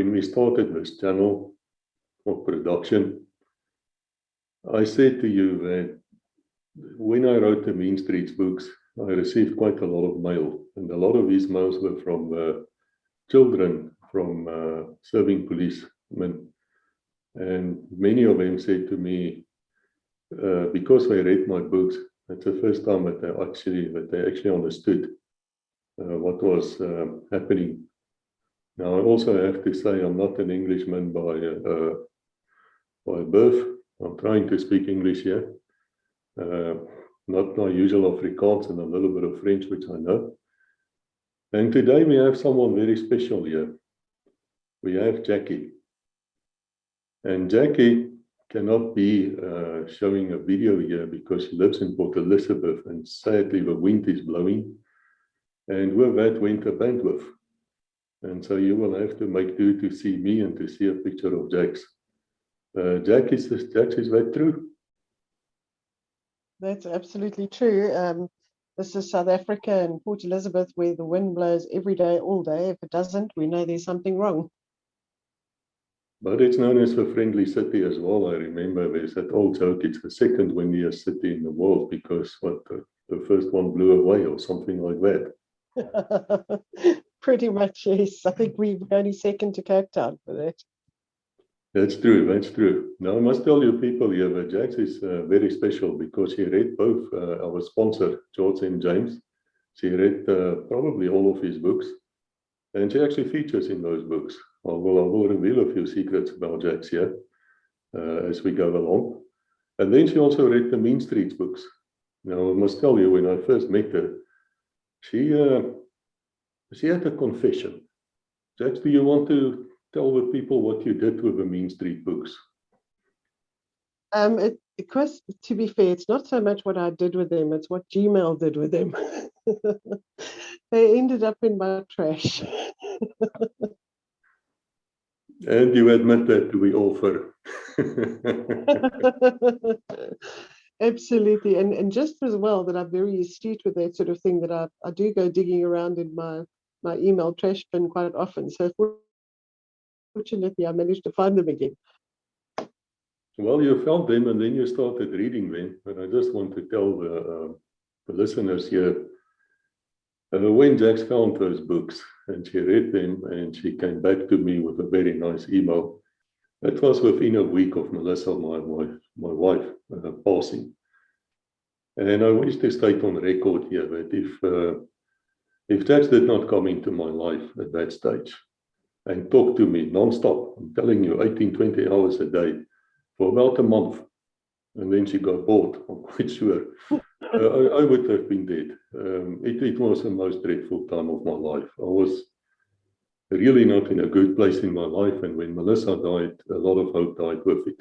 when we started this channel of production, I said to you that when I wrote the Mean Streets books, I received quite a lot of mail, and a lot of these mails were from children from serving policemen, and many of them said to me, because they read my books, it's the first time that they actually understood what was happening. Now, I also have to say I'm not an Englishman by birth. I'm trying to speak English here. Not my usual Afrikaans and a little bit of French, which I know. And today we have someone very special here. We have Jacqui. And Jacqui cannot be showing a video here because she lives in Port Elizabeth and sadly the wind is blowing. And with that went a bandwidth. And so you will have to make do to see me and to see a picture of Jax. Jax, is that true? That's absolutely true. This is South Africa and Port Elizabeth where the wind blows every day, all day. If it doesn't, we know there's something wrong. But it's known as the friendly city as well. I remember there's that old joke, it's the second windiest city in the world because the first one blew away or something like that. Pretty much, yes. I think we're only second to Cape Town for that. That's true, that's true. Now, I must tell you people here that Jax is very special because she read both our sponsor, George and James. She read probably all of his books, and she actually features in those books. I will reveal a few secrets about Jax here as we go along. And then she also read the Mean Streets books. Now, I must tell you, when I first met her, she had a confession. Jax, do you want to tell the people what you did with the Mean Street books? Because, to be fair, it's not so much what I did with them, it's what Gmail did with them. They ended up in my trash. And you admit that we offer. Absolutely. And just as well that I'm very astute with that sort of thing, that I do go digging around in my email trash bin quite often. So fortunately, I managed to find them again. Well, you found them and then you started reading them. And I just want to tell the listeners here, when Jax found those books and she read them and she came back to me with a very nice email, that was within a week of Melissa, my wife, passing. And I wish to state on record here that if Jax did not come into my life at that stage and talk to me non-stop, I'm telling you, 18, 20 hours a day for about a month, and then she got bored, I'm quite sure, I would have been dead. It was the most dreadful time of my life. I was really not in a good place in my life, and when Melissa died, a lot of hope died with it.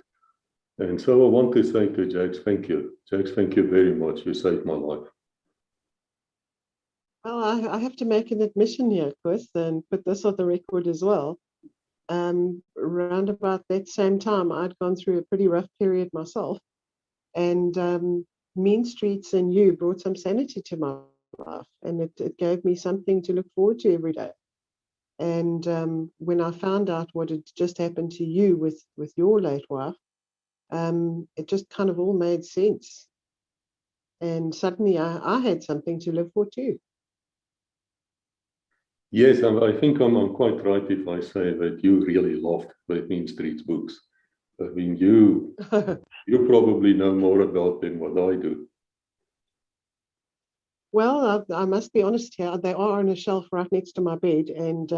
And so I want to say to Jax, thank you. Jax, thank you very much. You saved my life. Well, I have to make an admission here, Chris, and put this on the record as well. Around about that same time, I'd gone through a pretty rough period myself, and Mean Streets and you brought some sanity to my life, and it gave me something to look forward to every day. And when I found out what had just happened to you with your late wife, it just kind of all made sense. And suddenly I had something to live for too. Yes, I think I'm quite right if I say that you really loved the Mean Streets books. I mean, you probably know more about them than what I do. Well, I must be honest here. They are on a shelf right next to my bed, and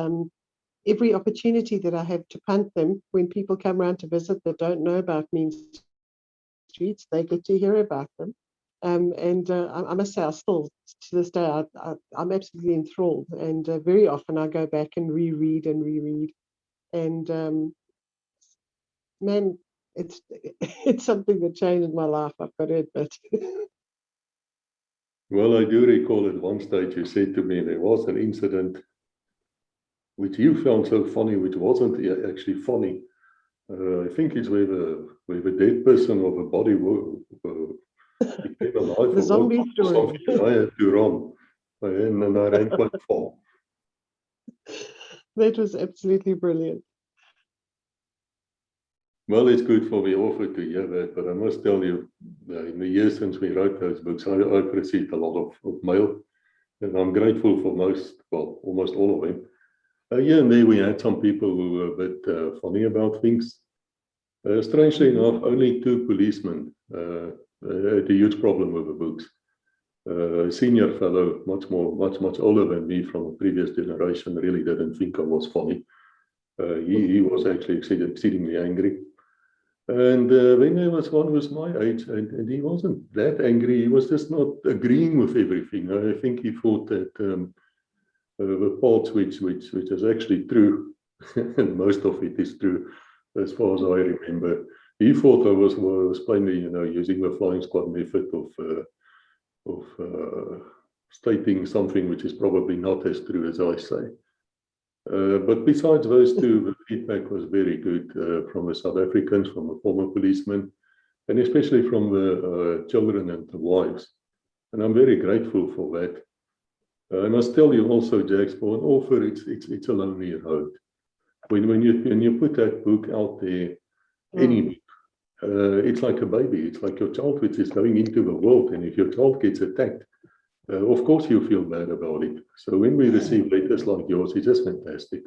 every opportunity that I have to punt them, when people come around to visit that don't know about Mean Streets, they get to hear about them. And I must say, I still, to this day, I'm absolutely enthralled. And very often I go back and reread. And man, it's something that changed my life, I've got to admit. Well, I do recall at one stage you said to me there was an incident which you found so funny, which wasn't actually funny. I think it's where the dead person of a body became alive. The zombie story. I had to run, and I ran quite far. That was absolutely brilliant. Well, it's good for the author to hear that, but I must tell you, in the years since we wrote those books, I've received a lot of mail, and I'm grateful for most, well, almost all of them. Here and there, we had some people who were a bit funny about things. Strangely enough, only 2 policemen had a huge problem with the books. A senior fellow, much older than me from a previous generation, really didn't think I was funny. He was actually exceedingly angry. And then there was one who was my age, and he wasn't that angry. He was just not agreeing with everything. I think he thought that the parts which is actually true, and most of it is true, as far as I remember. He thought I was plainly, using the flying squad method of stating something which is probably not as true as I say. But besides those 2, the feedback was very good from the South Africans, from the former policemen, and especially from the children and the wives. And I'm very grateful for that. I must tell you also, Jax, for an author, it's a lonely road. When you put that book out there, any book, it's like a baby. It's like your child which is going into the world, and if your child gets attacked, of course you feel bad about it. So when we receive letters like yours, it's just fantastic.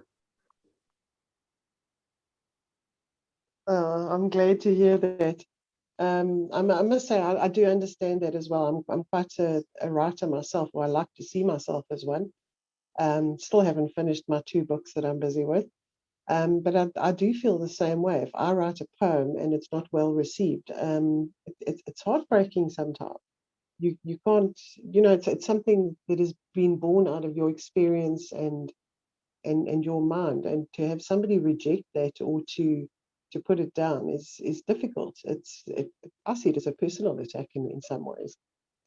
I'm glad to hear that. I must say, I do understand that as well. I'm quite a writer myself, or I like to see myself as one. Still haven't finished my 2 books that I'm busy with. But I do feel the same way. If I write a poem and it's not well received, it's heartbreaking sometimes. You can't, it's something that has been born out of your experience and your mind, and to have somebody reject that or to put it down is difficult. I see it as a personal attack in some ways,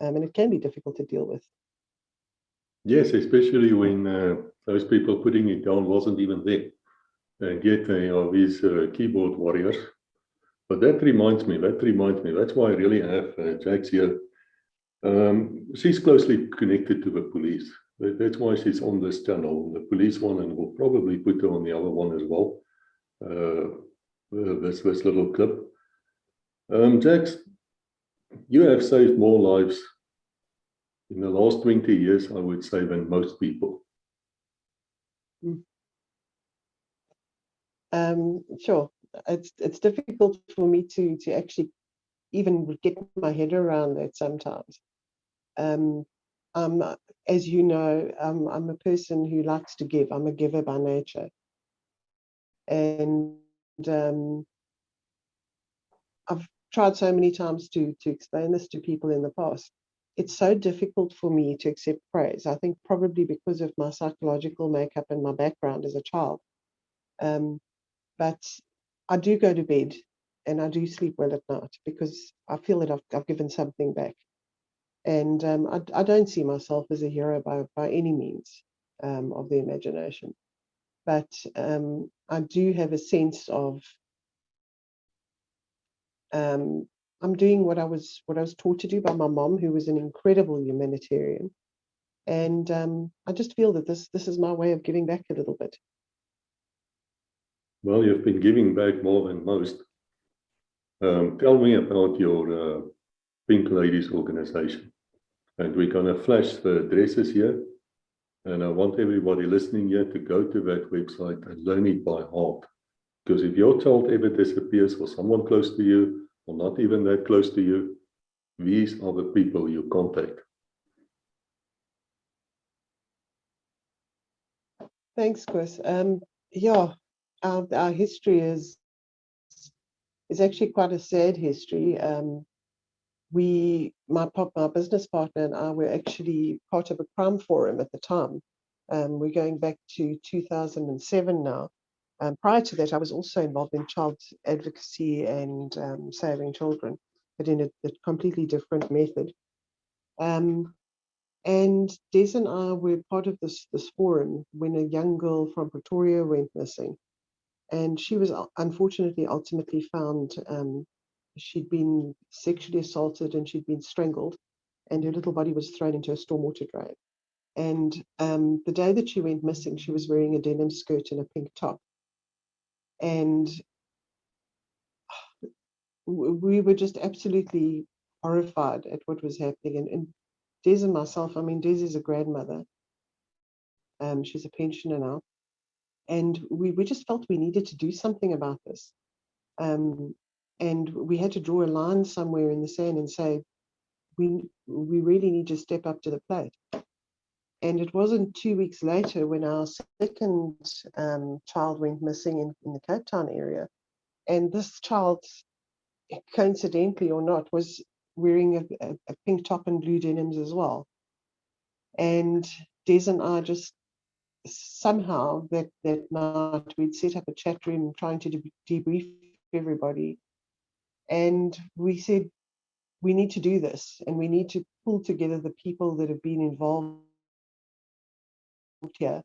and it can be difficult to deal with. Yes, especially when those people putting it down wasn't even there. And yet they are these keyboard warriors. But that reminds me, that's why I really have Jax here. She's closely connected to the police. That's why she's on this channel, the police one, and we'll probably put her on the other one as well. This little clip. Jax, you have saved more lives in the last 20 years, I would say, than most people. Sure. It's difficult for me to actually even get my head around that sometimes. As you know, I'm a person who likes to give. I'm a giver by nature. And I've tried so many times to explain this to people in the past. It's so difficult for me to accept praise. I think probably because of my psychological makeup and my background as a child. But I do go to bed and I do sleep well at night because I feel that I've given something back. And I don't see myself as a hero by any means of the imagination. But I do have a sense of I'm doing what I was taught to do by my mom, who was an incredible humanitarian. And I just feel that this is my way of giving back a little bit. Well, you've been giving back more than most. Tell me about your Pink Ladies organization. And we're going to flash the addresses here. And I want everybody listening here to go to that website and learn it by heart. Because if your child ever disappears, or someone close to you, or not even that close to you, these are the people you contact. Thanks, Chris. Yeah, our history is actually quite a sad history. My business partner and I were actually part of a crime forum at the time. We're going back to 2007 now. Prior to that, I was also involved in child advocacy and saving children, but in a completely different method. And Des and I were part of this forum when a young girl from Pretoria went missing. And she was unfortunately ultimately found. She'd been sexually assaulted and she'd been strangled, and her little body was thrown into a stormwater drain. And the day that she went missing, she was wearing a denim skirt and a pink top. And we were just absolutely horrified at what was happening. And Des and myself, I mean, Des is a grandmother. She's a pensioner now. And we just felt we needed to do something about this. And we had to draw a line somewhere in the sand and say, we really need to step up to the plate. And it wasn't 2 weeks later when our second child went missing in the Cape Town area. And this child, coincidentally or not, was wearing a pink top and blue denims as well. And Des and I just somehow that night we'd set up a chat room trying to debrief everybody. And we said, we need to do this, and we need to pull together the people that have been involved here.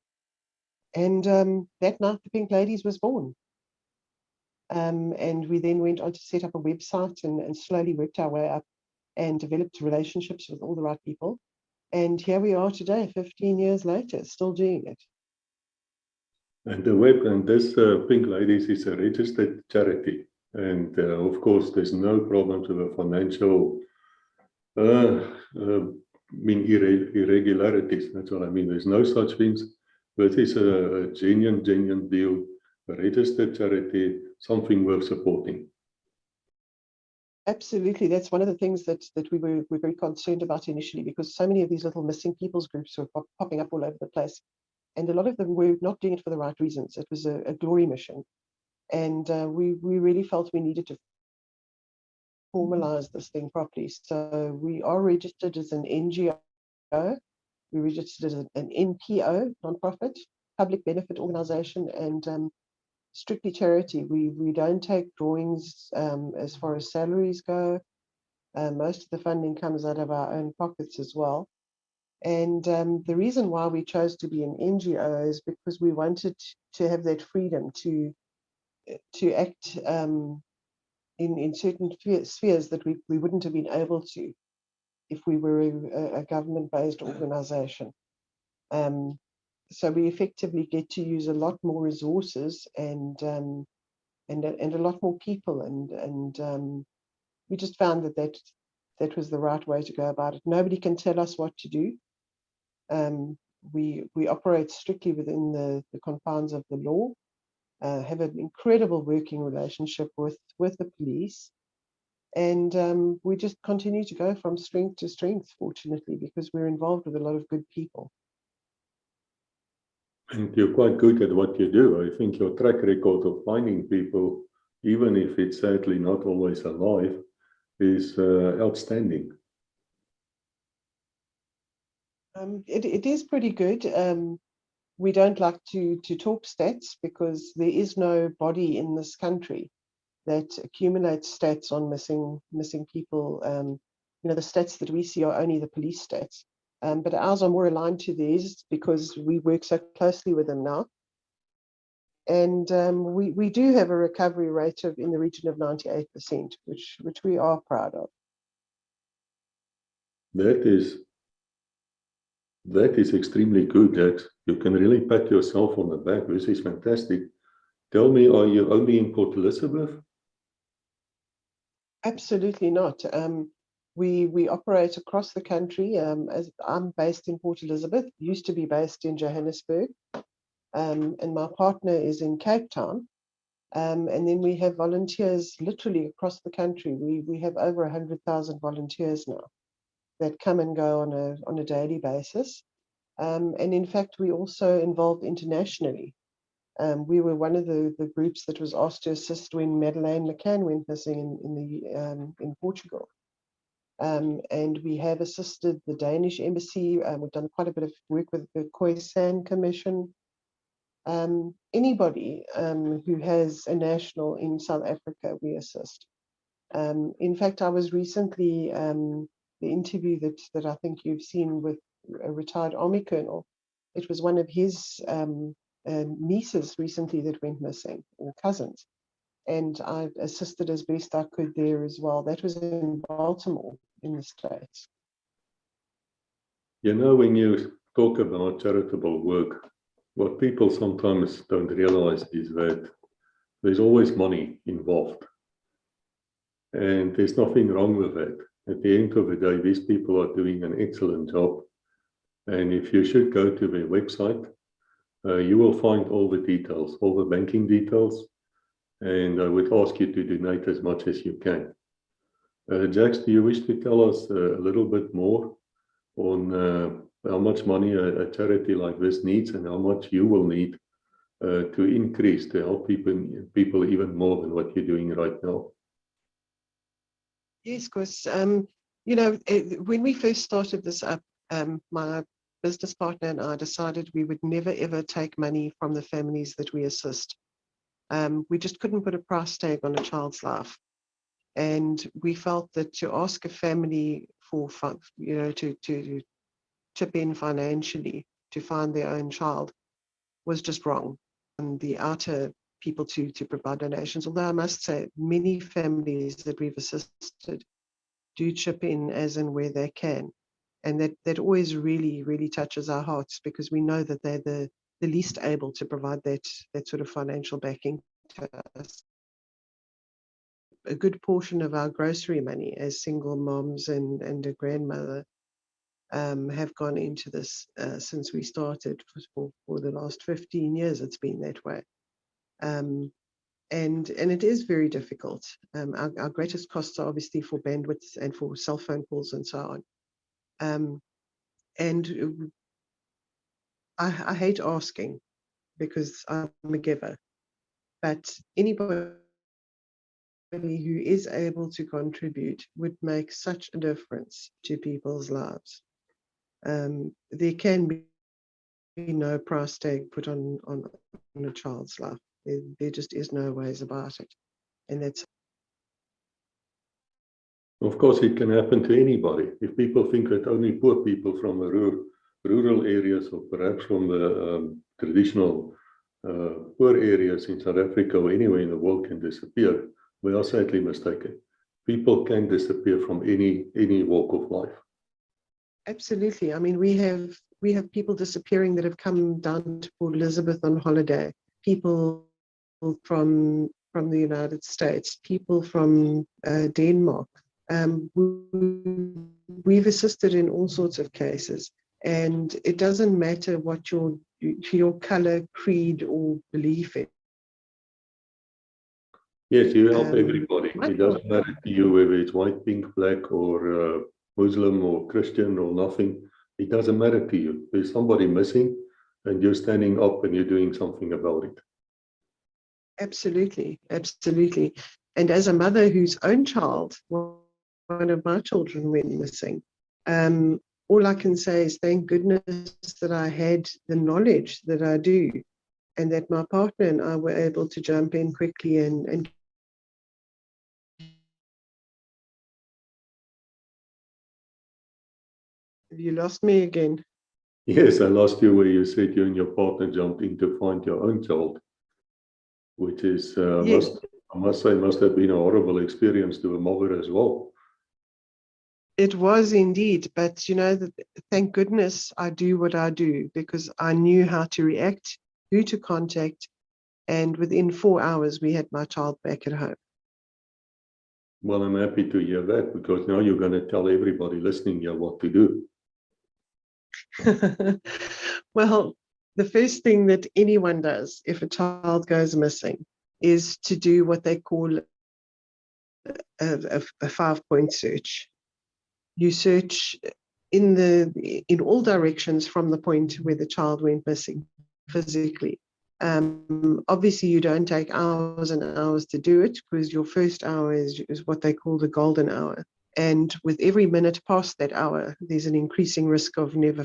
And that night, the Pink Ladies was born. And we then went on to set up a website and slowly worked our way up and developed relationships with all the right people. And here we are today, 15 years later, still doing it. And this Pink Ladies is a registered charity. And of course, there's no problems with the financial irregularities. That's what I mean. There's no such things. This is a genuine deal, a registered charity, something worth supporting. Absolutely. That's one of the things that we were very concerned about initially, because so many of these little missing people's groups were popping up all over the place. And a lot of them were not doing it for the right reasons. It was a glory mission. And we really felt we needed to formalize this thing properly. So we are registered as an NGO. We registered as an NPO, non-profit, public benefit organization, and strictly charity. We don't take drawings as far as salaries go. Most of the funding comes out of our own pockets as well. And the reason why we chose to be an NGO is because we wanted to have that freedom to act in certain spheres that we wouldn't have been able to if we were a government-based organization. So we effectively get to use a lot more resources and a lot more people, and we just found that was the right way to go about it. Nobody can tell us what to do. We operate strictly within the confines of the law, have an incredible working relationship with the police, and we just continue to go from strength to strength, fortunately, because we're involved with a lot of good people. And you're quite good at what you do. I think your track record of finding people, even if it's sadly not always alive, is outstanding. It is pretty good. We don't like to talk stats because there is no body in this country that accumulates stats on missing people. The stats that we see are only the police stats. But ours are more aligned to these because we work so closely with them now. And we do have a recovery rate in the region of 98%, which we are proud of. That is extremely good, Jax. You can really pat yourself on the back. This is fantastic. Tell me, are you only in Port Elizabeth? Absolutely not. We operate across the country. As I'm based in Port Elizabeth, used to be based in Johannesburg, and my partner is in Cape Town. And then we have volunteers literally across the country. We have over 100,000 volunteers now that come and go on a daily basis. And in fact, we also involved internationally. We were one of the groups that was asked to assist when Madeleine McCann went missing in Portugal. And we have assisted the Danish embassy. We've done quite a bit of work with the Khoisan Commission. Anybody who has a national in South Africa, we assist. In fact, I was recently, the interview that I think you've seen with a retired army colonel, it was one of his nieces recently that went missing, or cousins. And I assisted as best I could there as well. That was in Baltimore in the States. You know, when you talk about charitable work, what people sometimes don't realize is that there's always money involved. And there's nothing wrong with that. At the end of the day, these people are doing an excellent job. And if you should go to their website, you will find all the details, all the banking details. And I would ask you to donate as much as you can. Jax, do you wish to tell us a little bit more on how much money a charity like this needs and how much you will need to increase to help people even more than what you're doing right now? Yes, Chris. When we first started this up, my business partner and I decided we would never ever take money from the families that we assist. We just couldn't put a price tag on a child's life. And we felt that to ask a family for, to chip in financially to find their own child was just wrong. And the outer people to provide donations, although I must say many families that we've assisted do chip in as and where they can. And that always really, really touches our hearts, because we know that they're the least able to provide that sort of financial backing to us. A good portion of our grocery money as single moms and a grandmother have gone into this since we started. For the last 15 years, it's been that way. And it is very difficult. Our greatest costs are obviously for bandwidth and for cell phone calls and so on. And I hate asking, because I'm a giver, but anybody who is able to contribute would make such a difference to people's lives. There can be no price tag put on a child's life. There just is no ways about it. And that's... Of course, it can happen to anybody. If people think that only poor people from the rural areas, or perhaps from the traditional poor areas in South Africa or anywhere in the world, can disappear, we are sadly mistaken. People can disappear from any walk of life. Absolutely. I mean, we have people disappearing that have come down to Port Elizabeth on holiday. People from the United States. People from Denmark. We've assisted in all sorts of cases, and it doesn't matter what your color, creed, or belief is. Yes, you help everybody. It doesn't matter to you whether it's white, pink, black, or Muslim or Christian or nothing. It doesn't matter to you. There's somebody missing, and you're standing up and you're doing something about it. Absolutely, absolutely. And as a mother whose own child, one of my children, went missing, all I can say is thank goodness that I had the knowledge that I do, and that my partner and I were able to jump in quickly and Have you lost me again? Yes, I lost you where you said you and your partner jumped in to find your own child, which is, Yes. I must say, must have been a horrible experience to a mother as well. It was indeed, but thank goodness I do what I do, because I knew how to react, who to contact, and within 4 hours we had my child back at home. Well, I'm happy to hear that, because now you're going to tell everybody listening here what to do. Well, the first thing that anyone does if a child goes missing is to do what they call a 5-point search. You search in all directions from the point where the child went missing physically. Obviously, you don't take hours and hours to do it, because your first hour is what they call the golden hour. And with every minute past that hour, there's an increasing risk of never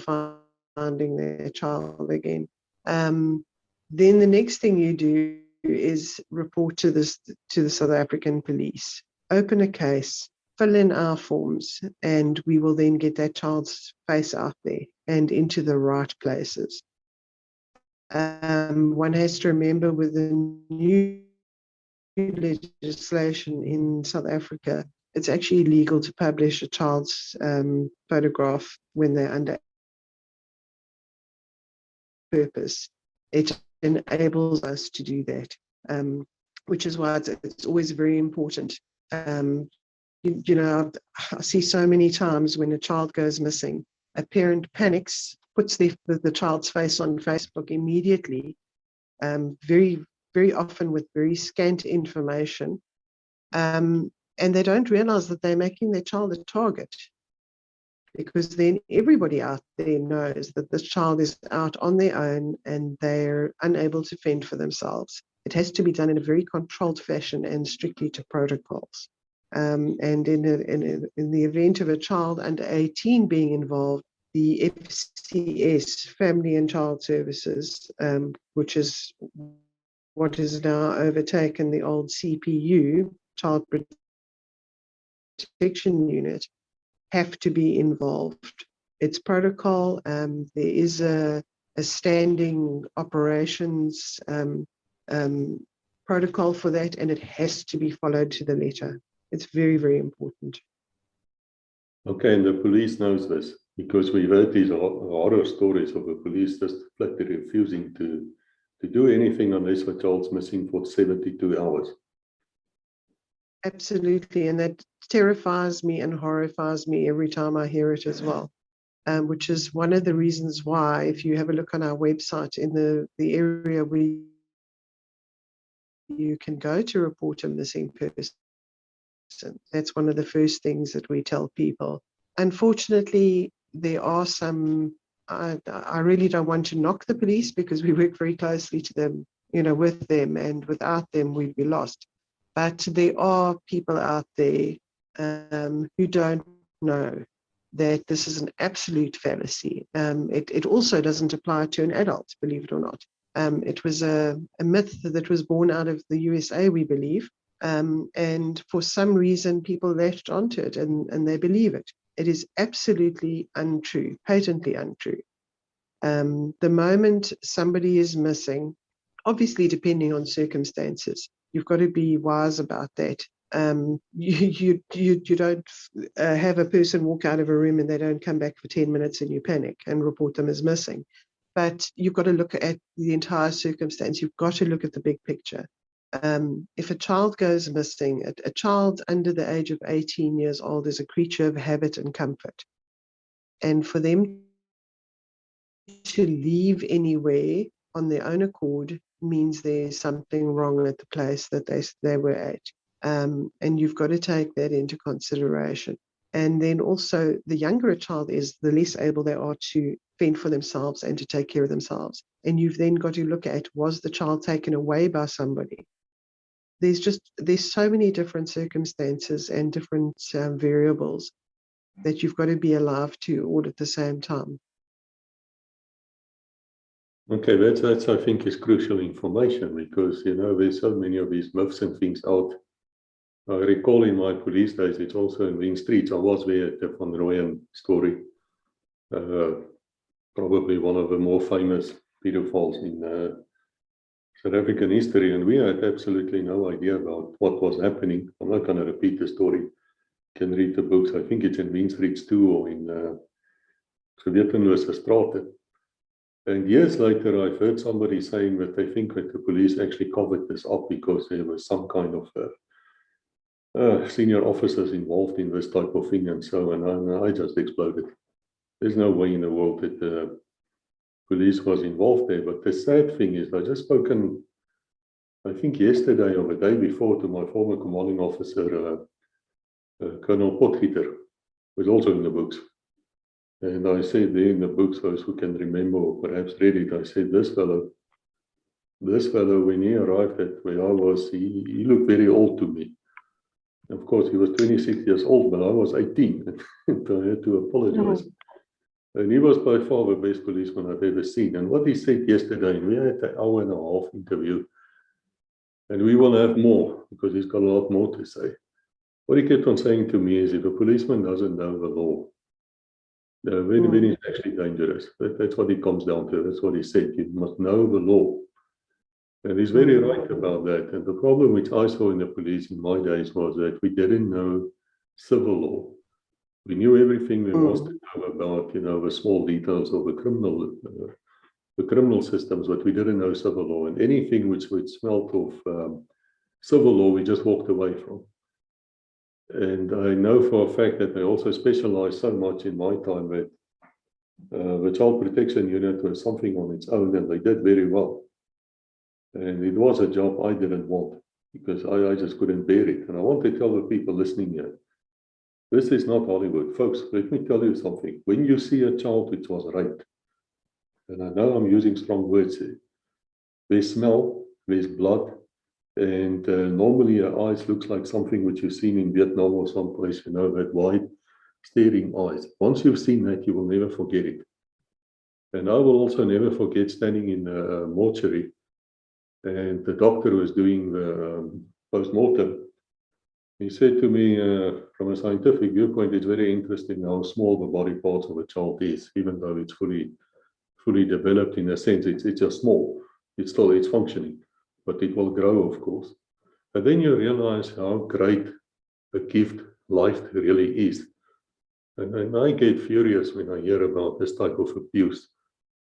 finding their child again. Then the next thing you do is report to the South African police. Open a case, fill in our forms, and we will then get that child's face out there and into the right places. One has to remember, with the new legislation in South Africa, it's actually illegal to publish a child's photograph when they're under purpose. It enables us to do that, which is why it's always very important you know, I see so many times when a child goes missing, a parent panics, puts the child's face on Facebook immediately, very, very often with very scant information. And they don't realize that they're making their child a target, because then everybody out there knows that this child is out on their own and they're unable to fend for themselves. It has to be done in a very controlled fashion and strictly to protocols. And in the event of a child under 18 being involved, the FCS, Family and Child Services, which is what is now overtaken the old CPU, Child Protection Unit, have to be involved. It's protocol. There is a standing operations protocol for that, and it has to be followed to the letter. It's very, very important. Okay, and the police knows this, because we've heard these horror stories of the police just flatly refusing to do anything unless the child's missing for 72 hours. Absolutely, and that terrifies me and horrifies me every time I hear it as well, which is one of the reasons why, if you have a look on our website, in the area where you can go to report a missing person, that's one of the first things that we tell people. Unfortunately, there are some, I really don't want to knock the police, because we work very closely to them, you know, with them, and without them we'd be lost. But there are people out there who don't know that this is an absolute fallacy. It also doesn't apply to an adult, believe it or not. It was a myth that was born out of the USA, we believe, and for some reason people latched onto it and they believe it. It is absolutely untrue, patently untrue. The moment somebody is missing, obviously depending on circumstances, you've got to be wise about that. You don't have a person walk out of a room and they don't come back for 10 minutes and you panic and report them as missing. But you've got to look at the entire circumstance. You've got to look at the big picture. If a child goes missing, a child under the age of 18 years old is a creature of habit and comfort. And for them to leave anywhere on their own accord means there's something wrong at the place that they were at. And you've got to take that into consideration. And then also, the younger a child is, the less able they are to fend for themselves and to take care of themselves. And you've then got to look at, was the child taken away by somebody? There's so many different circumstances and different variables that you've got to be alive to all at the same time. Okay, that's I think is crucial information, because you know there's so many of these myths and things out. I recall in my police days, it's also in Wing Streets. I was there at the Van Rooyen story, probably one of the more famous pedophiles in South African history, and we had absolutely no idea about what was happening. I'm not going to repeat the story. You can read the books. I think it's in Wing Streets 2 or in Gewetenlose Strate. And years later, I've heard somebody saying that they think that the police actually covered this up because there was some kind of senior officers involved in this type of thing and so on. And I just exploded. There's no way in the world that the police was involved there. But the sad thing is, I just spoken, I think yesterday or the day before, to my former commanding officer, Colonel Potgieter, who is also in the books. And I said there in the books, those who can remember or perhaps read it, I said, this fellow, when he arrived at where I was, he looked very old to me. Of course, he was 26 years old, but I was 18, and I had to apologize. And he was by far the best policeman I've ever seen. And what he said yesterday, we had an hour and a half interview, and we will have more, because he's got a lot more to say. What he kept on saying to me is, if a policeman doesn't know the law, then it's actually dangerous. That's what it comes down to. That's what he said. You must know the law. And he's very right about that. And the problem which I saw in the police in my days was that we didn't know civil law. We knew everything there was to know about, you know, the small details of the criminal systems, but we didn't know civil law. And anything which smelt of civil law, we just walked away from. And I know for a fact that they also specialized so much in my time that the child protection unit was something on its own, and they did very well. And it was a job I didn't want because I just couldn't bear it. And I want to tell the people listening here, this is not Hollywood. Folks, let me tell you something. When you see a child which was raped, and I know I'm using strong words here, there's smell, there's blood, and normally your eyes looks like something which you've seen in Vietnam or someplace, you know, that wide staring eyes. Once you've seen that, you will never forget it. And I will also never forget standing in a mortuary, and the doctor was doing the post-mortem. He said to me, from a scientific viewpoint, it's very interesting how small the body parts of a child is, even though it's fully developed in a sense. It's just small. It's functioning, but it will grow, of course. But then you realize how great a gift life really is. And I get furious when I hear about this type of abuse.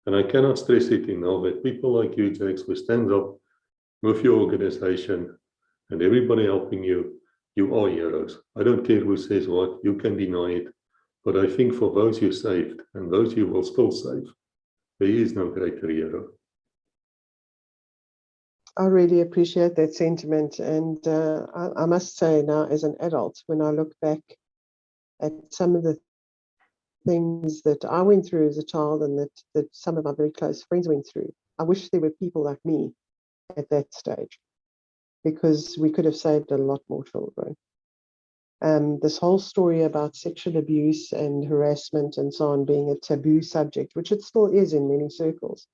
And I cannot stress it enough that people like you, Jax, who stand up with your organization and everybody helping you, you are heroes. I don't care who says what, you can deny it. But I think for those you saved and those you will still save, there is no greater hero. I really appreciate that sentiment. And I must say now, as an adult, when I look back at some of the things that I went through as a child and that some of my very close friends went through, I wish there were people like me at that stage, because we could have saved a lot more children. This whole story about sexual abuse and harassment and so on being a taboo subject, which it still is in many circles.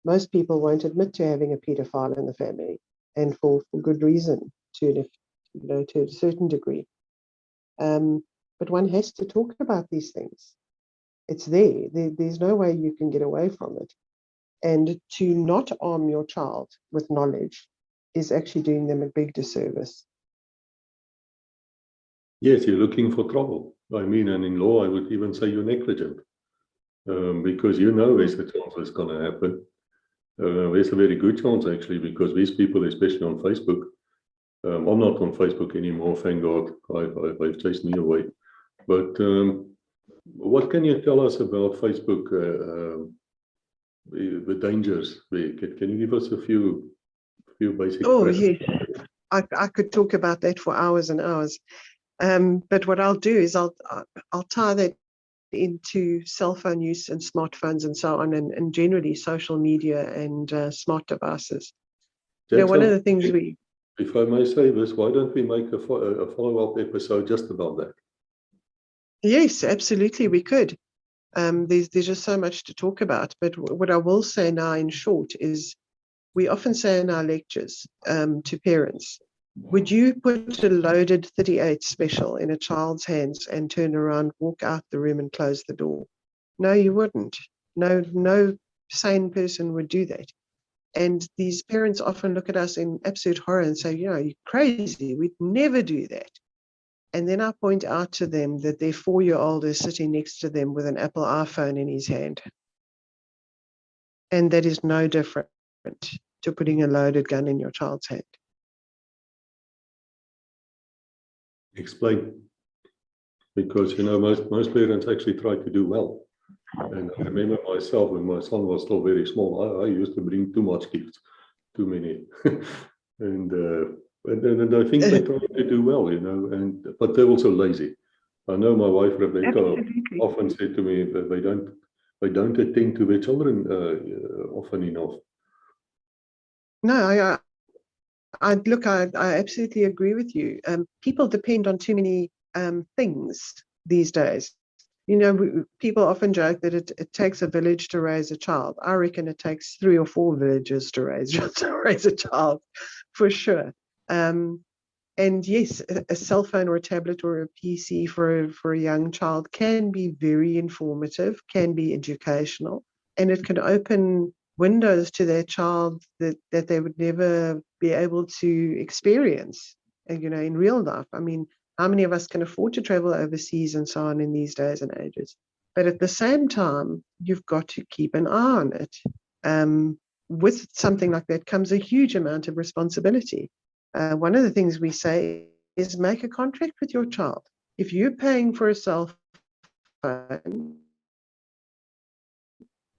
Most people won't admit to having a pedophile in the family, and for good reason, to a certain degree. But one has to talk about these things. It's there. There's no way you can get away from it. And to not arm your child with knowledge is actually doing them a big disservice. Yes, you're looking for trouble. I mean, and in law, I would even say you're negligent, because you know there's a chance it's going to happen. There's a very good chance, actually, because these people, especially on Facebook, I'm not on Facebook anymore, thank God. I've chased me away. But what can you tell us about Facebook, the dangers there? Can you give us a few basic Yes. I could talk about that for hours and hours. But what I'll do is I'll tie that into cell phone use and smartphones and so on, and generally social media and smart devices. Jackson, one of the things if I may say this, why don't we make a follow-up episode just about that? Yes, absolutely, we could. There's just so much to talk about. But what I will say now in short is, we often say in our lectures to parents, would you put a loaded 38 special in a child's hands and turn around, walk out the room and close the door? No, you wouldn't. No sane person would do that. And these parents often look at us in absolute horror and say, you're crazy. We'd never do that. And then I point out to them that their 4-year-old is sitting next to them with an Apple iPhone in his hand. And that is no different to putting a loaded gun in your child's hand. Explain. Because, most parents actually try to do well. And I remember myself when my son was still very small, I used to bring too much gifts, too many. and I think they try to do well, but they're also lazy. I know my wife Rebecca often said to me that they don't attend to their children often enough. No, I absolutely agree with you. People depend on too many things these days. People often joke that it takes a village to raise a child. I reckon it takes 3 or 4 villages to raise a child, for sure. And yes, a cell phone or a tablet or a PC for a young child can be very informative, can be educational, and it can open windows to their child that they would never be able to experience, in real life. I mean, how many of us can afford to travel overseas and so on in these days and ages? But at the same time, you've got to keep an eye on it. With something like that comes a huge amount of responsibility. One of the things we say is make a contract with your child. If you're paying for a cell phone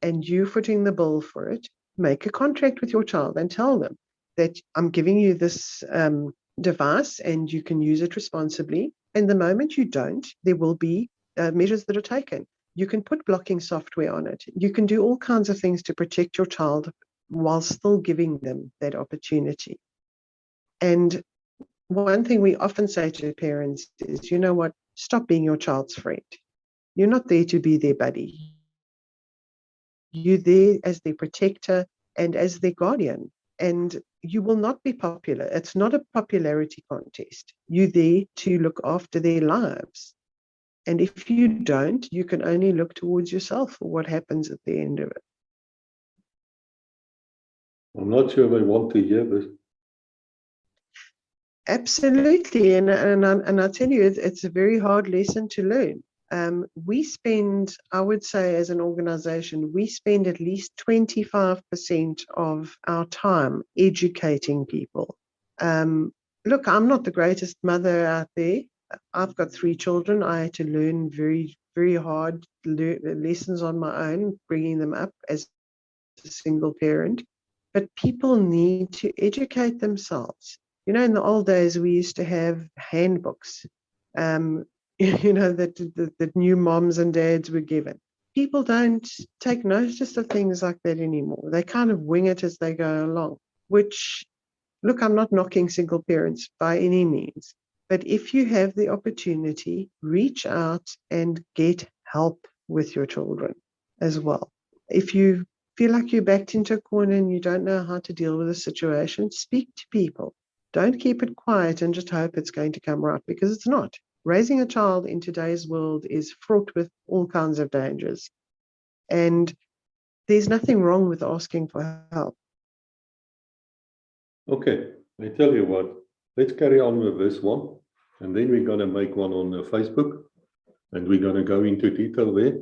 and you're footing the bill for it, make a contract with your child and tell them that I'm giving you this device and you can use it responsibly. And the moment you don't, there will be measures that are taken. You can put blocking software on it. You can do all kinds of things to protect your child while still giving them that opportunity. And one thing we often say to parents is, you know what, stop being your child's friend. You're not there to be their buddy. You're there as their protector and as their guardian. And you will not be popular. It's not a popularity contest. You're there to look after their lives. And if you don't, you can only look towards yourself for what happens at the end of it. I'm not sure they want to hear this. Absolutely. And I tell you, it's a very hard lesson to learn. We spend, I would say, as an organization, we spend at least 25% of our time educating people. Look, I'm not the greatest mother out there. I've got 3 children. I had to learn very, very hard lessons on my own, bringing them up as a single parent. But people need to educate themselves. You know, in the old days, we used to have handbooks, you know, that new moms and dads were given. People don't take notice of things like that anymore. They kind of wing it as they go along, which, look, I'm not knocking single parents by any means. But if you have the opportunity, reach out and get help with your children as well. If you feel like you're backed into a corner and you don't know how to deal with a situation, speak to people. Don't keep it quiet and just hope it's going to come right, because it's not. Raising a child in today's world is fraught with all kinds of dangers. And there's nothing wrong with asking for help. Okay, I tell you what, let's carry on with this one. And then we're going to make one on Facebook. And we're going to go into detail there.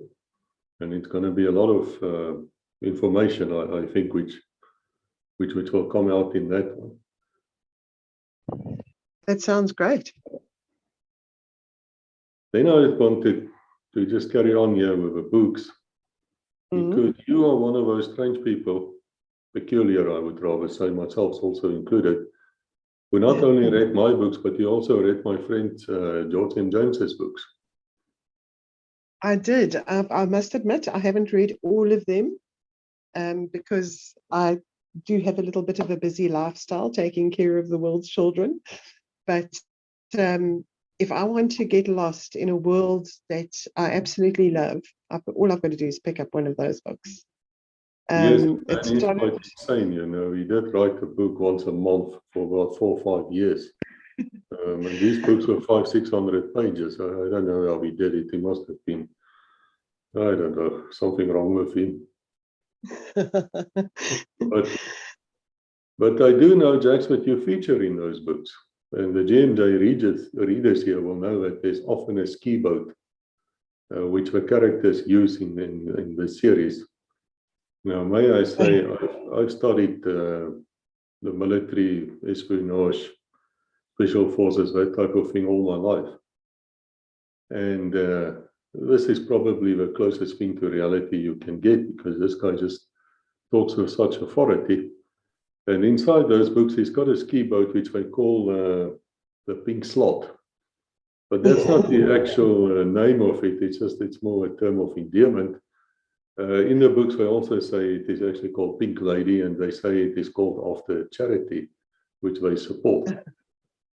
And it's going to be a lot of information, I think, which will come out in that one. That sounds great. Then I wanted to just carry on here with the books, because you are one of those strange people, peculiar, I would rather say, myself also included, who not only read my books, but you also read my friend George and James's books. I did. I must admit, I haven't read all of them because I do have a little bit of a busy lifestyle taking care of the world's children. But if I want to get lost in a world that I absolutely love, all I've got to do is pick up one of those books. Yes, and it's quite insane, you know. He did write a book once a month for about 4 or 5 years. And these books were 500-600 pages. I don't know how he did it. He must have been, I don't know, something wrong with him. But I do know, Jax, that you feature in those books. And the GMJ readers here will know that there's often a ski boat, which the characters use in the series. Now, may I say, I've studied the military, espionage, special forces, that type of thing all my life. And this is probably the closest thing to reality you can get, because this guy just talks with such authority. And inside those books, he's got a ski boat, which they call the Pink Slot. But that's not the actual name of it. It's more a term of endearment. In the books, they also say it is actually called Pink Lady, and they say it is called after charity, which they support.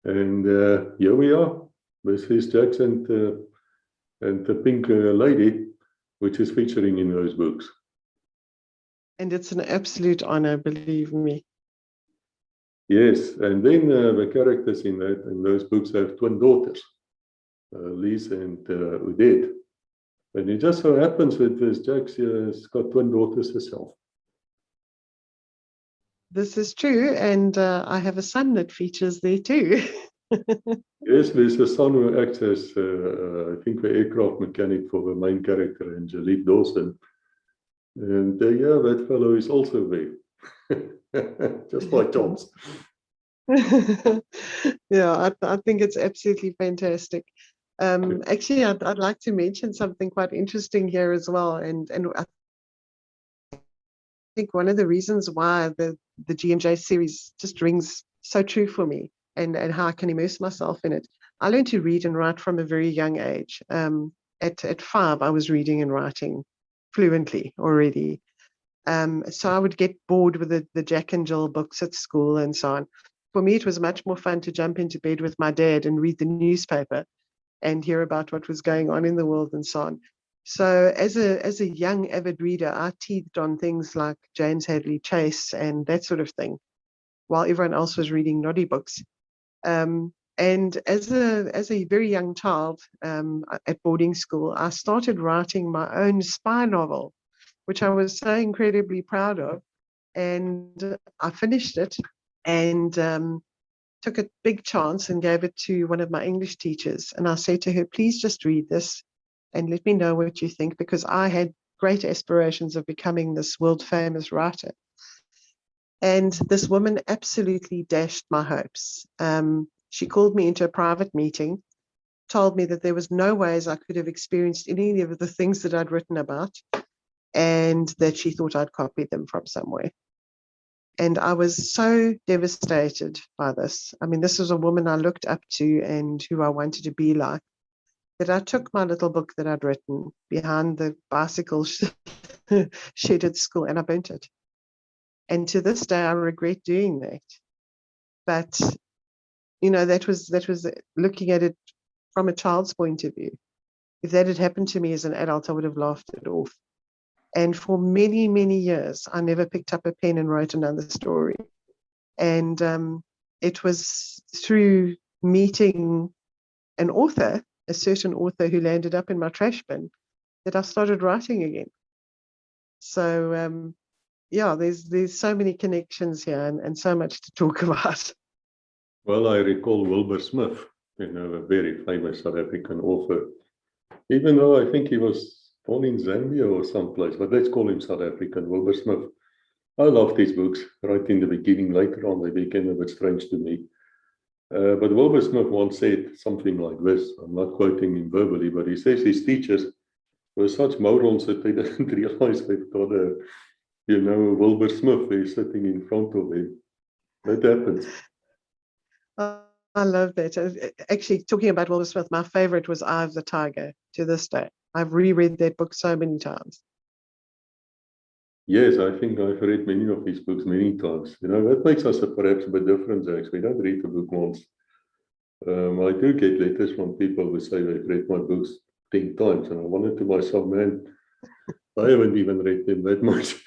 And here we are. This is Jax and the Pink Lady, which is featuring in those books. And it's an absolute honor, believe me. Yes, and then the characters in those books have twin daughters, Liz and Udette. And it just so happens that this Jax has got twin daughters herself. This is true, and I have a son that features there too. Yes, there's a son who acts as, I think, the aircraft mechanic for the main character, Angelique Dawson. And yeah, that fellow is also there, just like Tom's. Yeah, I think it's absolutely fantastic. Actually, I'd like to mention something quite interesting here as well, and I think one of the reasons why the GMJ series just rings so true for me, and how I can immerse myself in it. I learned to read and write from a very young age. At 5, I was reading and writing fluently already. So I would get bored with the Jack and Jill books at school and so on. For me, it was much more fun to jump into bed with my dad and read the newspaper and hear about what was going on in the world and so on. So as a young avid reader, I teethed on things like James Hadley Chase and that sort of thing, while everyone else was reading naughty books. And as a very young child at boarding school, I started writing my own spy novel, which I was so incredibly proud of. And I finished it and took a big chance and gave it to one of my English teachers. And I said to her, please just read this and let me know what you think, because I had great aspirations of becoming this world famous writer. And this woman absolutely dashed my hopes. She called me into a private meeting, told me that there was no ways I could have experienced any of the things that I'd written about, and that she thought I'd copied them from somewhere. And I was so devastated by this. I mean, this was a woman I looked up to and who I wanted to be like, that I took my little book that I'd written behind the bicycle shed at school and I burnt it. And to this day, I regret doing that. But, you know, that was looking at it from a child's point of view. If that had happened to me as an adult, I would have laughed it off. And for many, many years, I never picked up a pen and wrote another story. And it was through meeting an author, a certain author who landed up in my trash bin, that I started writing again. So yeah, there's so many connections here and so much to talk about. Well, I recall Wilbur Smith, a very famous South African author. Even though I think he was born in Zambia or someplace, but let's call him South African, Wilbur Smith. I loved his books right in the beginning. Later on, they became a bit strange to me. But Wilbur Smith once said something like this. I'm not quoting him verbally, but he says his teachers were such morons that they didn't realize they've got a Wilbur Smith there sitting in front of them. That happens. I love that. Actually, talking about Wilbur Smith, my favorite was Eye of the Tiger to this day. I've reread that book so many times. Yes, I think I've read many of his books many times. That makes us perhaps a bit different, Jax. We don't read the book once. I do get letters from people who say they've read my books 10 times, and I wonder to myself, man, I haven't even read them that much.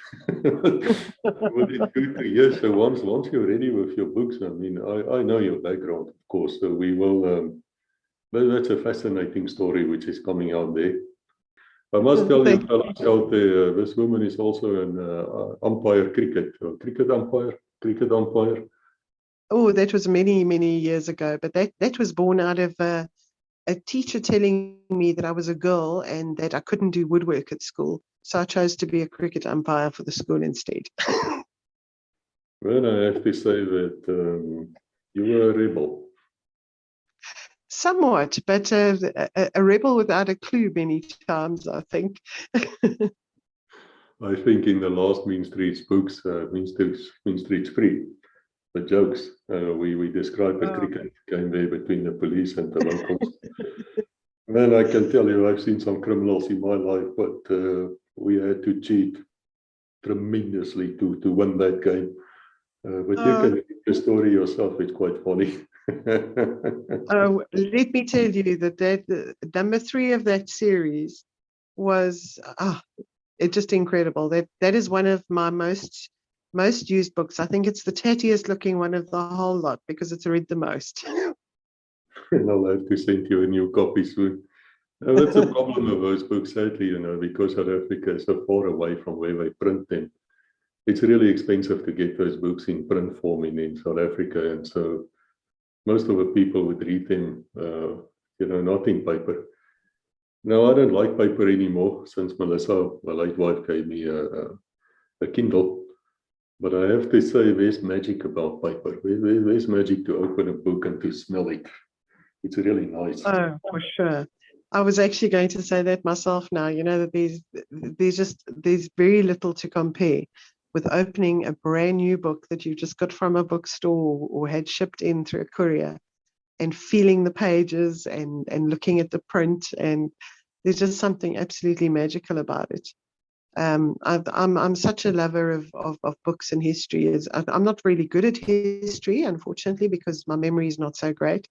Well, it's good to hear. So once you're ready with your books, I mean, I know your background, of course, so we will, that's a fascinating story which is coming out there. I must tell you, fellas out there, this woman is also an umpire cricket umpire. Oh, that was many, many years ago, but that was born out of a teacher telling me that I was a girl and that I couldn't do woodwork at school. So I chose to be a cricket umpire for the school instead. Well, I have to say that you were a rebel. Somewhat, but a rebel without a clue many times, I think. I think in the last Mean Streets books, Mean Streets Free, the jokes, we describe a cricket game there between the police and the locals. Man, I can tell you, I've seen some criminals in my life, but we had to cheat tremendously to win that game. But you can read the story yourself, it's quite funny. Let me tell you that number 3 of that series was it's just incredible. That is one of my most used books. I think it's the tattiest looking one of the whole lot because it's read the most. And I'll have to send you a new copy soon. That's a problem of those books, sadly, because South Africa is so far away from where they print them. It's really expensive to get those books in print form in South Africa, and so most of the people would read them, not in paper. No, I don't like paper anymore since Melissa, my late wife, gave me a Kindle. But I have to say, there's magic about paper. There's magic to open a book and to smell it. It's really nice. Oh, for sure. I was actually going to say that myself now. You know that there's very little to compare with opening a brand new book that you just got from a bookstore or had shipped in through a courier and feeling the pages and looking at the print, and there's just something absolutely magical about it. I'm such a lover of books and history. I'm not really good at history, unfortunately, because my memory is not so great.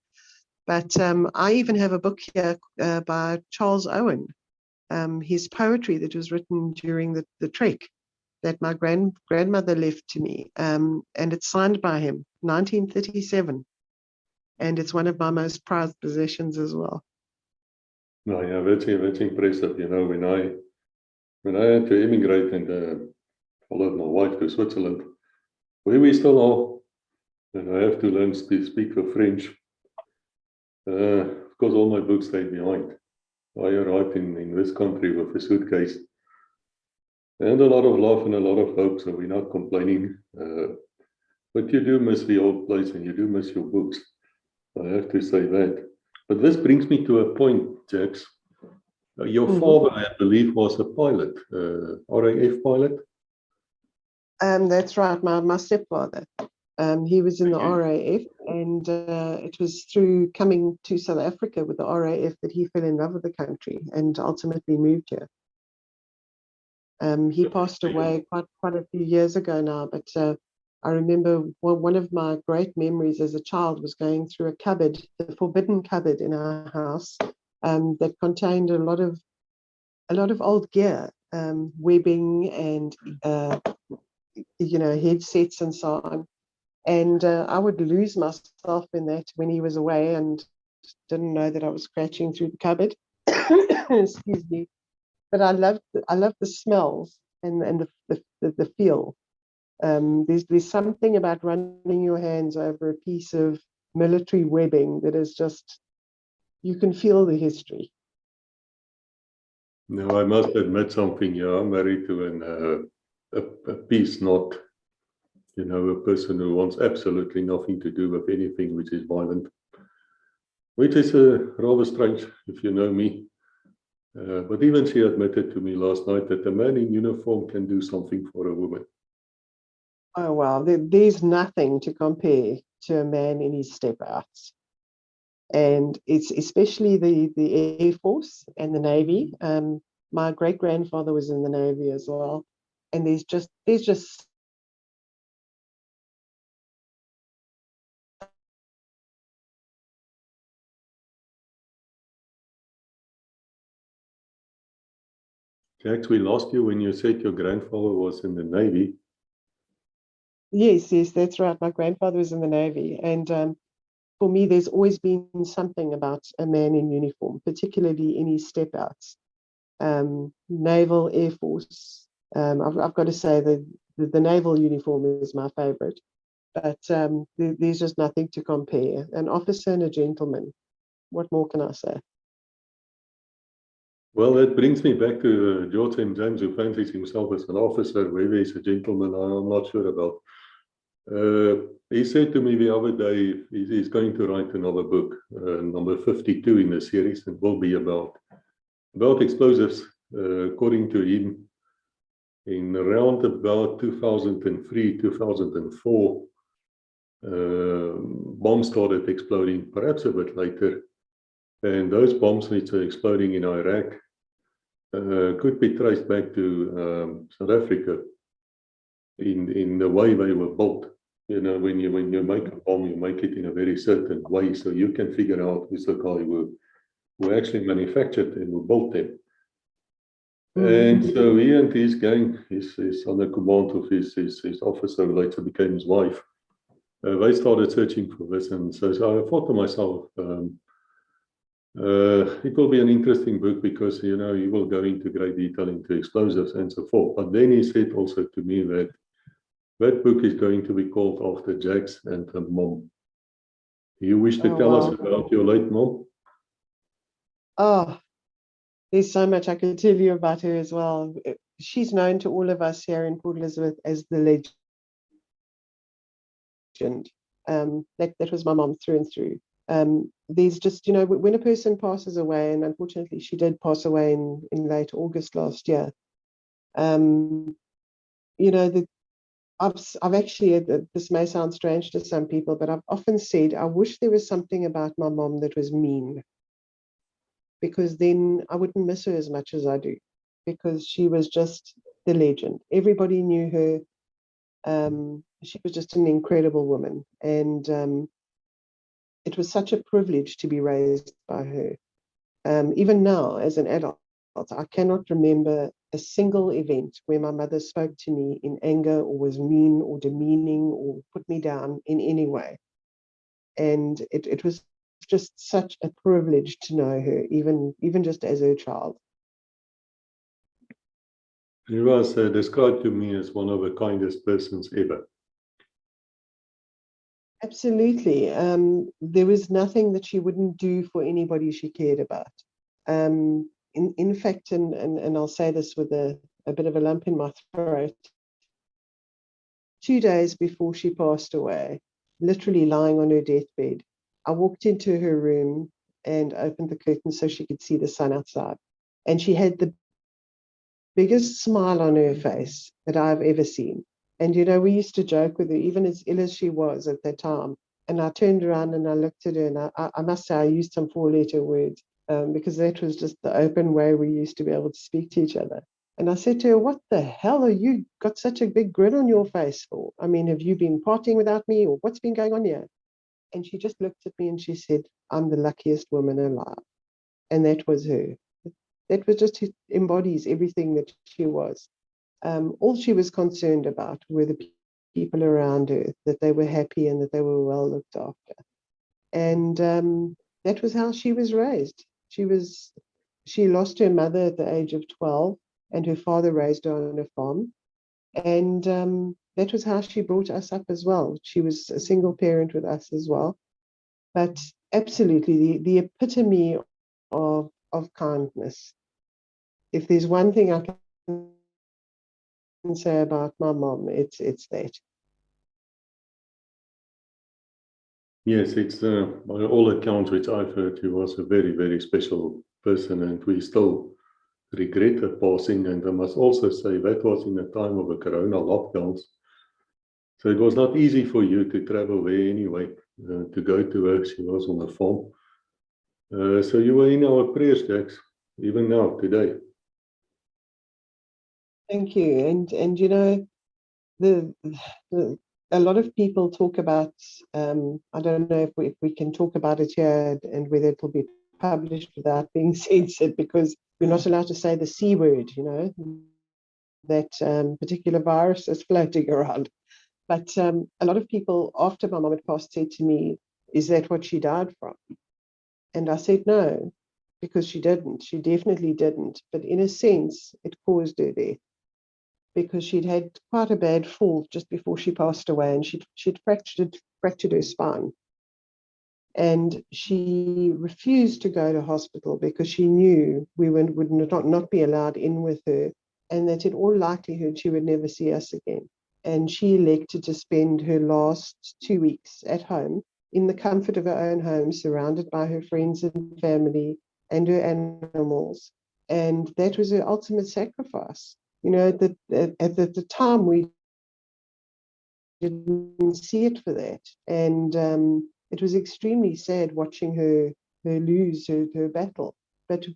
But I even have a book here by Charles Owen, his poetry that was written during the trek that my grandmother left to me, and it's signed by him, 1937, and it's one of my most prized possessions as well. No, yeah, that's impressive. You know, when I had to immigrate and followed my wife to Switzerland, where we still are, and I have to learn to speak the French. Of course, all my books stayed behind. I arrived in this country with a suitcase and a lot of love and a lot of hope, so we're not complaining. But you do miss the old place and you do miss your books. I have to say that. But this brings me to a point, Jax. Your father, I believe, was a pilot, RAF pilot. That's right, my stepfather. He was in the RAF, and it was through coming to South Africa with the RAF that he fell in love with the country and ultimately moved here. He passed away quite a few years ago now, but I remember one of my great memories as a child was going through a cupboard, the forbidden cupboard in our house, that contained a lot of old gear, webbing and headsets and so on. And I would lose myself in that when he was away and didn't know that I was scratching through the cupboard. Excuse me. But I loved the smells and the feel. There's something about running your hands over a piece of military webbing that is just, you can feel the history. No, I must admit something. Yeah, I'm married to a peace knot. You know, a person who wants absolutely nothing to do with anything which is violent, which is rather strange if you know me. But even she admitted to me last night that a man in uniform can do something for a woman. Oh, wow. There's nothing to compare to a man in his step outs. And it's especially the Air Force and the Navy. My great-grandfather was in the Navy as well. And there's just Jax, we lost you when you said your grandfather was in the Navy. Yes, that's right. My grandfather was in the Navy. And for me, there's always been something about a man in uniform, particularly in his step outs. Naval, Air Force. I've got to say that the naval uniform is my favorite. But there's just nothing to compare. An officer and a gentleman. What more can I say? Well, that brings me back to George M. James, who fancies himself as an officer. Whether he's a gentleman, I'm not sure about. He said to me the other day he's going to write another book, number 52 in the series, and will be about explosives. According to him, in around about 2003, 2004, bombs started exploding, perhaps a bit later. And those bombs which are exploding in Iraq could be traced back to South Africa in the way they were built. You know, when you make a bomb, you make it in a very certain way, so you can figure out who's the guy who actually manufactured and who built them. And so he and his gang, his under command of his officer, who later became his wife, they started searching for this. And so I thought to myself, it will be an interesting book because, you know, he will go into great detail into explosives and so forth. But then he said also to me that that book is going to be called after Jax and her mom. You wish to tell us about your late mom? Oh, there's so much I could tell you about her as well. She's known to all of us here in Port Elizabeth as the legend. legend. That was my mom through and through. There's just, when a person passes away, and unfortunately she did pass away in late August last year, that I've actually, this may sound strange to some people, but I've often said, I wish there was something about my mom that was mean, because then I wouldn't miss her as much as I do, because she was just the legend. Everybody knew her. She was just an incredible woman, and it was such a privilege to be raised by her. Even now, as an adult, I cannot remember a single event where my mother spoke to me in anger or was mean or demeaning or put me down in any way. And it was just such a privilege to know her, even just as her child. She was described to me as one of the kindest persons ever. Absolutely. There was nothing that she wouldn't do for anybody she cared about. In fact, and I'll say this with a bit of a lump in my throat, 2 days before she passed away, literally lying on her deathbed, I walked into her room and opened the curtain so she could see the sun outside. And she had the biggest smile on her face that I've ever seen. And, we used to joke with her, even as ill as she was at that time. And I turned around and I looked at her, and I must say I used some 4-letter words, because that was just the open way we used to be able to speak to each other. And I said to her, what the hell are you got such a big grin on your face for? I mean, have you been partying without me, or what's been going on here? And she just looked at me and she said, I'm the luckiest woman alive. And that was her. That was just, it embodies everything that she was. All she was concerned about were the people around her, that they were happy and that they were well looked after. And that was how she was raised. She lost her mother at the age of 12, and her father raised her on a farm. And that was how she brought us up as well. She was a single parent with us as well. But absolutely, the epitome of kindness. If there's one thing I can say about my mom, it's that. Yes, it's by all accounts which I've heard, she was a very, very special person, and we still regret her passing. And I must also say that was in the time of the corona lockdowns. So it was not easy for you to travel there anyway, to go to her. She was on a farm. So you were in our prayers, Jax, even now, today. Thank you. And the a lot of people talk about, I don't know if we can talk about it here and whether it will be published without being censored, because we're not allowed to say the C word, that particular virus is floating around. But a lot of people, after my mom had passed, said to me, is that what she died from? And I said, no, because she didn't. She definitely didn't. But in a sense, it caused her death, because she'd had quite a bad fall just before she passed away, and she'd fractured her spine. And she refused to go to hospital because she knew we would not be allowed in with her, and that in all likelihood she would never see us again. And she elected to spend her last 2 weeks at home, in the comfort of her own home, surrounded by her friends and family and her animals. And that was her ultimate sacrifice. At the time, we didn't see it for that. And it was extremely sad watching her lose her battle. But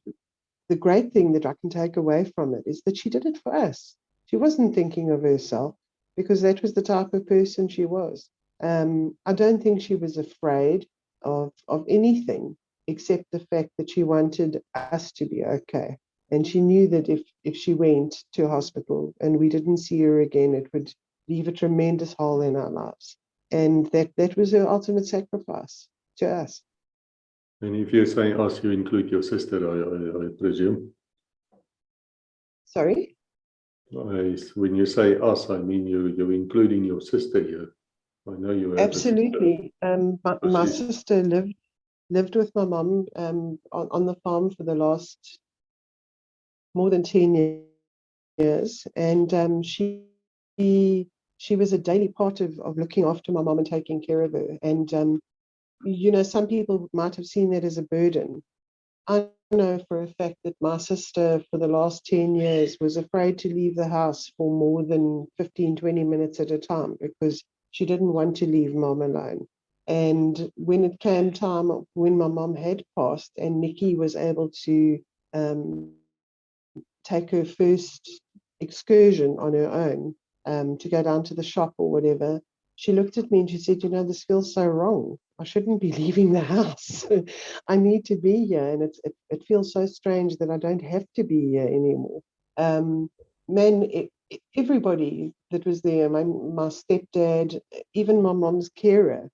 the great thing that I can take away from it is that she did it for us. She wasn't thinking of herself, because that was the type of person she was. I don't think she was afraid of anything except the fact that she wanted us to be okay. And she knew that if she went to a hospital and we didn't see her again, it would leave a tremendous hole in our lives. And that was her ultimate sacrifice to us. And if you say us, you include your sister, I presume. Sorry? When you say us, I mean you're including your sister here. I know you have Absolutely. My She's- sister lived with my mom on the farm for the last more than 10 years, and she she was a daily part of looking after my mom and taking care of her. And you know, some people might have seen that as a burden. I know for a fact that my sister for the last 10 years was afraid to leave the house for more than 15, 20 minutes at a time because she didn't want to leave mom alone. And when it came time when my mom had passed and Nikki was able to um, take her first excursion on her own, to go down to the shop or whatever, she looked at me and she said, you know, this feels so wrong. I shouldn't be leaving the house. I need to be here. And it feels so strange that I don't have to be here anymore. Um, everybody that was there, my stepdad, even my mom's carer,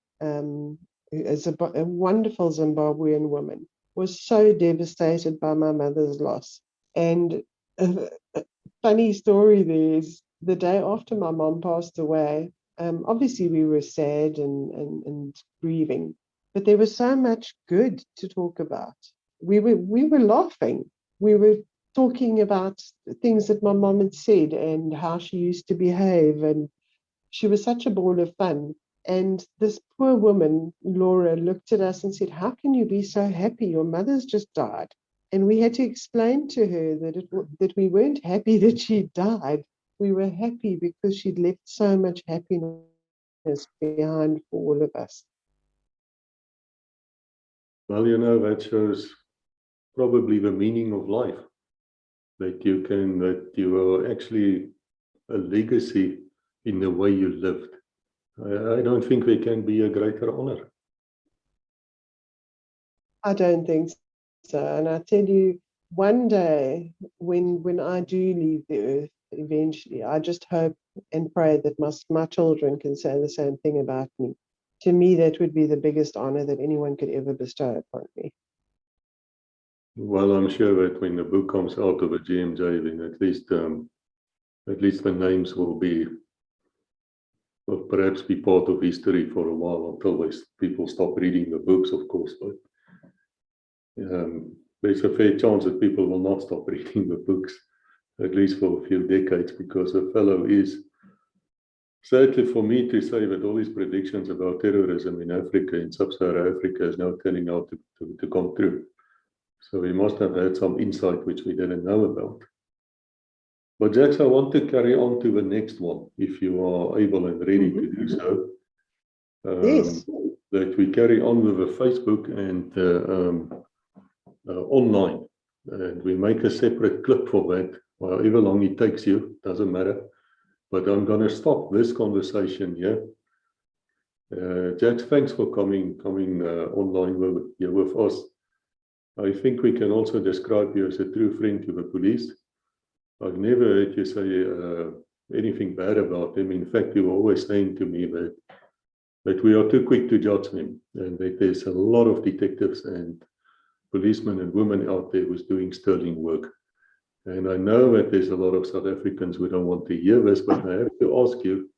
is a wonderful Zimbabwean woman, was so devastated by my mother's loss. And a funny story there is the day after my mom passed away, obviously we were sad and grieving, but there was so much good to talk about. We were laughing. We were talking about things that my mom had said and how she used to behave, and she was such a ball of fun. And this poor woman, Laura, looked at us and said, how can you be so happy? Your mother's just died. And we had to explain to her that we weren't happy that she died. We were happy because she'd left so much happiness behind for all of us. Well, you know, that shows probably the meaning of life, that you are actually a legacy in the way you lived. I don't think there can be a greater honor. I don't think so. And I tell you, one day when I do leave the earth eventually, I just hope and pray that my children can say the same thing about me. To me, that would be the biggest honor that anyone could ever bestow upon me. Well, I'm sure that when the book comes out of a GMJ, then at least the names will perhaps be part of history for a while until people stop reading the books, of course. But there's a fair chance that people will not stop reading the books, at least for a few decades, because the fellow is, sadly for me to say that all these predictions about terrorism in Africa, in sub-Saharan Africa, is now turning out to come true. So he must have had some insight which we didn't know about. But Jax, I want to carry on to the next one, if you are able and ready to do so. Yes. That we carry on with the Facebook and online. And we make a separate clip for that, however long it takes you, doesn't matter. But I'm going to stop this conversation here. Jax, thanks for coming online with us. I think we can also describe you as a true friend to the police. I've never heard you say anything bad about them. In fact, you were always saying to me that we are too quick to judge them, and that there's a lot of detectives and policemen and women out there who's doing sterling work. And I know that there's a lot of South Africans who don't want to hear this, but I have to ask you,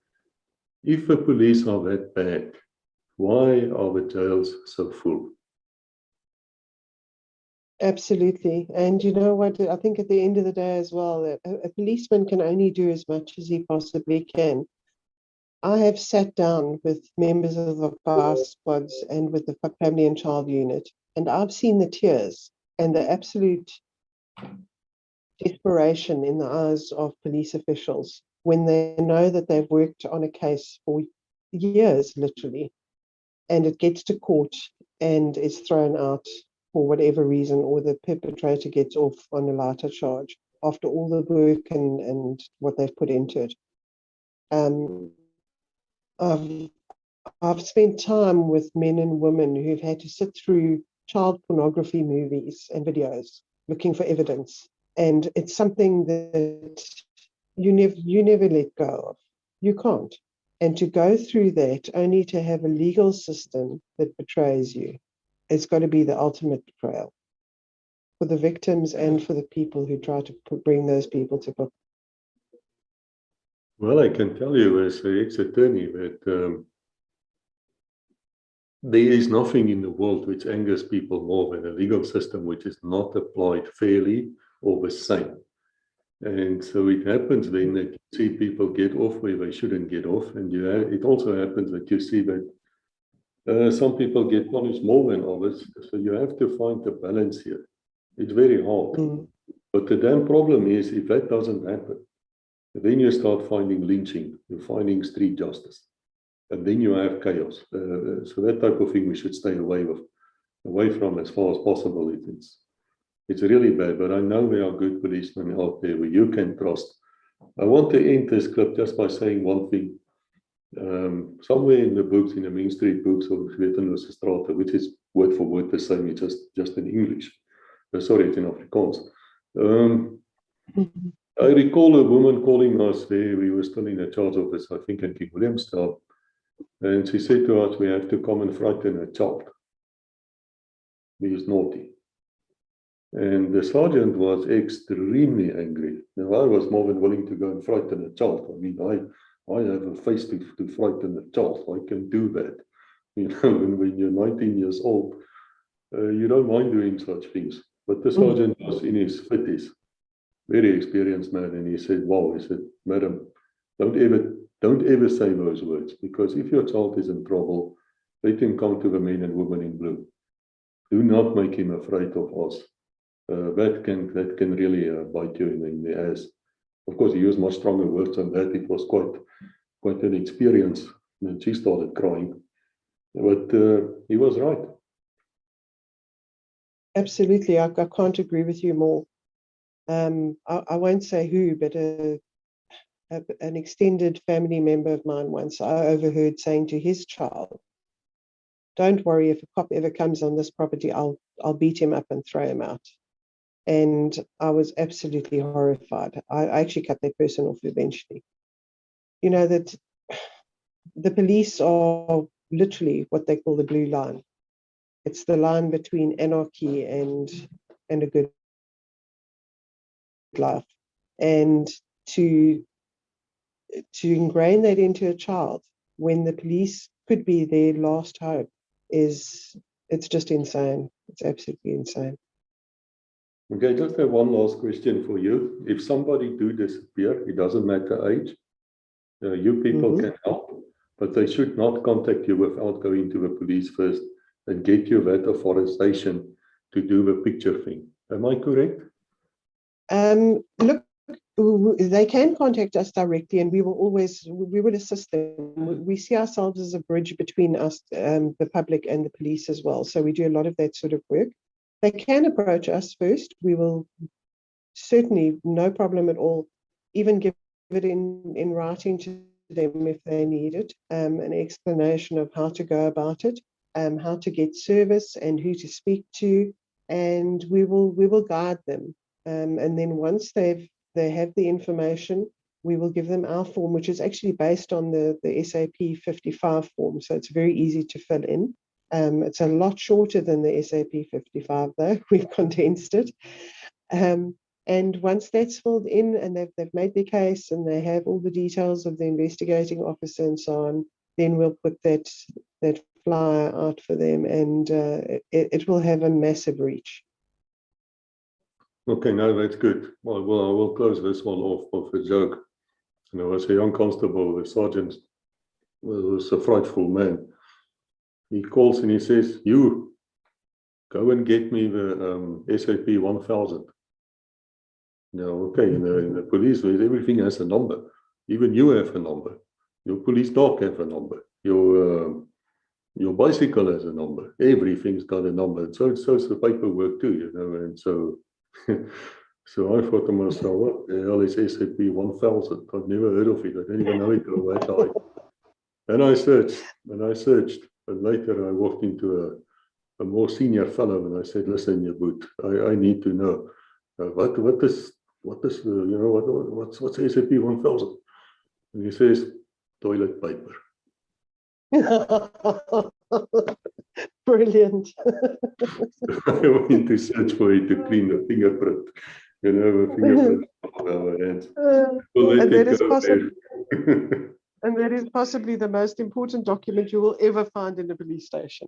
if the police are that bad, why are the jails so full? Absolutely. And you know what? I think at the end of the day as well, a policeman can only do as much as he possibly can. I have sat down with members of the fire squads and with the family and child unit, and I've seen the tears and the absolute desperation in the eyes of police officials when they know that they've worked on a case for years, literally, and it gets to court and is thrown out for whatever reason, or the perpetrator gets off on a lighter charge after all the work and what they've put into it. I've spent time with men and women who've had to sit through child pornography movies and videos looking for evidence. And it's something that you never let go of. You can't. And to go through that only to have a legal system that betrays you, it's got to be the ultimate betrayal for the victims and for the people who try to bring those people to book. Well, I can tell you as an ex-attorney that there is nothing in the world which angers people more than a legal system which is not applied fairly or the same. And so it happens then that you see people get off where they shouldn't get off, and it also happens that you see that some people get punished more than others. So you have to find the balance here. It's very hard. But the damn problem is, if that doesn't happen, then you start finding lynching, you're finding street justice, and then you have chaos. So that type of thing we should stay away from as far as possible. It's really bad, but I know there are good policemen out there where you can trust. I want to end this clip just by saying one thing. Somewhere in the books, in the Main Street books of Wetenlose Strate, which is word for word the same, it's just in English. Sorry, it's in Afrikaans. I recall a woman calling us there. We were still in the charge office, I think, in King Williamstown. And she said to us, we have to come and frighten a child. He is naughty. And the sergeant was extremely angry. Now, I was more than willing to go and frighten a child. I mean, I have a face to frighten a child. I can do that. You know, when you're 19 years old, you don't mind doing such things. But the sergeant was in his 50s, very experienced man, and he said, wow, he said, madam, don't ever say those words, because if your child is in trouble, let him come to the men and women in blue. Do not make him afraid of us. That can really bite you in the ass. Of course, he used much stronger words than that. It was quite an experience. And she started crying. But he was right. Absolutely. I can't agree with you more. I won't say who, but an extended family member of mine once I overheard saying to his child, don't worry, if a cop ever comes on this property, I'll beat him up and throw him out. And I was absolutely horrified. I actually cut that person off eventually. You know, that the police are literally what they call the blue line. It's the line between anarchy and a good life. And to ingrain that into a child when the police could be their last hope it's just insane. It's absolutely insane. Okay, just have one last question for you. If somebody do disappear, it doesn't matter age, you people can help, but they should not contact you without going to the police first and get you that authorization to do the picture thing. Am I correct? Look, they can contact us directly, and we will assist them. We see ourselves as a bridge between us, the public, and the police as well. So we do a lot of that sort of work. They can approach us first. We will certainly, no problem at all, even give it in writing to them if they need it, an explanation of how to go about it, how to get service and who to speak to, and we will guide them. And then once they have the information, we will give them our form, which is actually based on the SAP 55 form. So it's very easy to fill in. It's a lot shorter than the SAP 55, though. We've condensed it. And once that's filled in and they've made their case and they have all the details of the investigating officer and so on, then we'll put that flyer out for them, and it will have a massive reach. Okay, no, that's good. Well, I will close this one off with a joke. You know, as a young constable, the sergeant was a frightful man. He calls and he says, you, go and get me the SAP 1000. Now, okay, in the police, everything has a number. Even you have a number. Your police dog have a number. Your bicycle has a number. Everything's got a number. So it's the paperwork too, you know. And so, so I thought to myself, what the hell is SAP 1000? I've never heard of it. I don't even know it or what I. And I searched. And later I walked into a more senior fellow and I said, listen, you boot, I need to know what's SAP 1000? And he says, toilet paper. Brilliant. I went to search for it to clean the fingerprint, you know, the fingerprint of our hands. And that is possibly the most important document you will ever find in a police station.